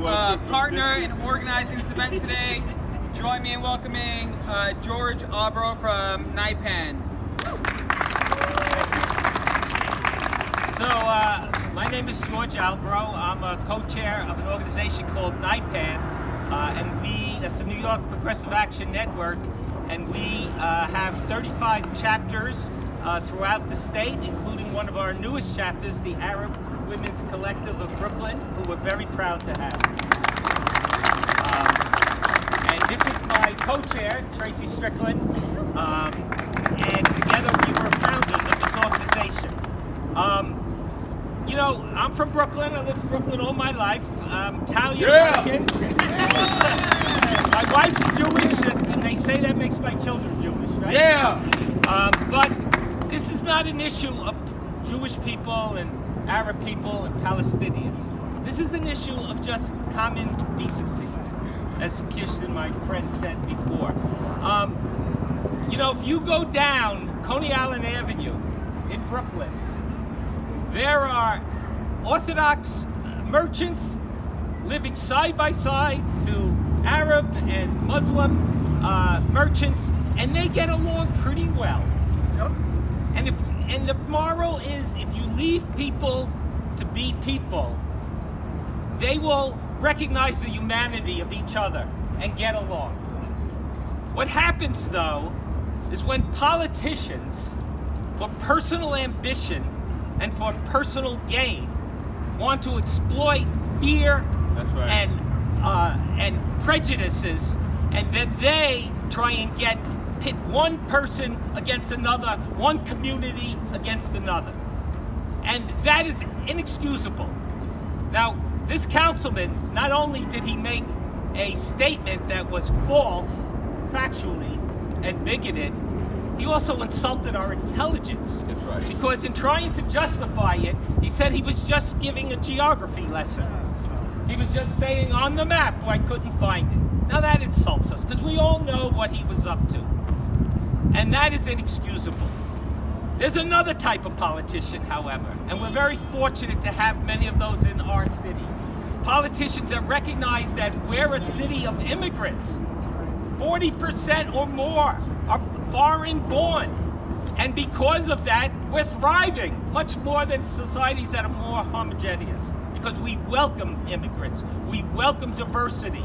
partner in organizing this event today. Join me in welcoming George Albro from NIPAN. So, my name is George Albro. I'm a co-chair of an organization called NIPAN, and that's the New York Progressive Action Network, and we have 35 chapters throughout the state, including one of our newest chapters, the Arab Women's Collective of Brooklyn, who we're very proud to have. And this is my co-chair, Tracy Strickland, and together we were founders of this organization. You know, I'm from Brooklyn. I lived in Brooklyn all my life. Italian American. My wife's Jewish, and they say that makes my children Jewish, right? Yeah! But this is not an issue of Jewish people and Arab people and Palestinians. This is an issue of just common decency, as Kirsten, my friend, said before. You know, if you go down Coney Island Avenue in Brooklyn, there are Orthodox merchants living side by side to Arab and Muslim merchants, and they get along pretty well. Yep. And the moral is, if you leave people to be people, they will recognize the humanity of each other and get along. What happens, though, is when politicians, for personal ambition and for personal gain, want to exploit fear and prejudices, and then they try and pit one person against another, one community against another. And that is inexcusable. Now, this councilman, not only did he make a statement that was false, factually, and bigoted, he also insulted our intelligence. That's right. Because in trying to justify it, he said he was just giving a geography lesson. He was just saying on the map I couldn't find it. Now that insults us, because we all know what he was up to. And that is inexcusable. There's another type of politician, however, and we're very fortunate to have many of those in our city. Politicians that recognize that we're a city of immigrants. 40% or more are foreign born. And because of that, we're thriving much more than societies that are more homogeneous, because we welcome immigrants, we welcome diversity,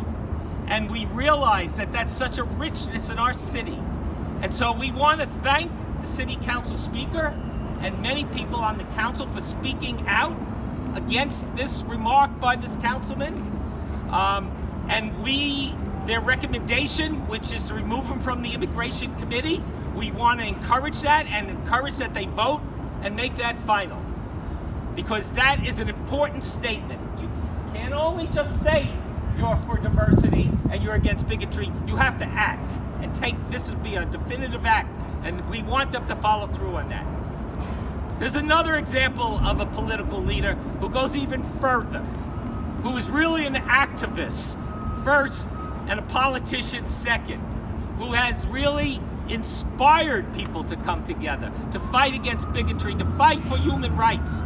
and we realize that that's such a richness in our city. And so we want to thank the City Council Speaker and many people on the council for speaking out against this remark by this councilman. Their recommendation, which is to remove him from the Immigration Committee, we want to encourage that and encourage that they vote and make that final. Because that is an important statement. You can't only just say you're for diversity and you're against bigotry. You have to act and take this to be a definitive act, and we want them to follow through on that. There's another example of a political leader who goes even further, who is really an activist first and a politician second, who has really inspired people to come together, to fight against bigotry, to fight for human rights.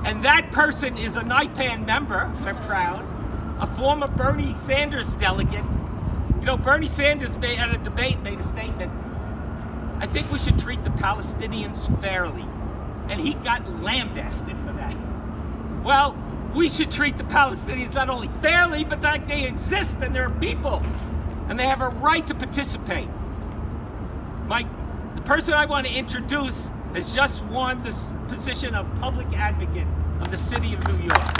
And that person is a NIPAN member, we're proud, a former Bernie Sanders delegate. You know, Bernie Sanders at a debate made a statement, I think we should treat the Palestinians fairly. And he got lambasted for that. Well, we should treat the Palestinians not only fairly, but like they exist and they're people. And they have a right to participate. The person I want to introduce has just won this position of public advocate of the city of New York.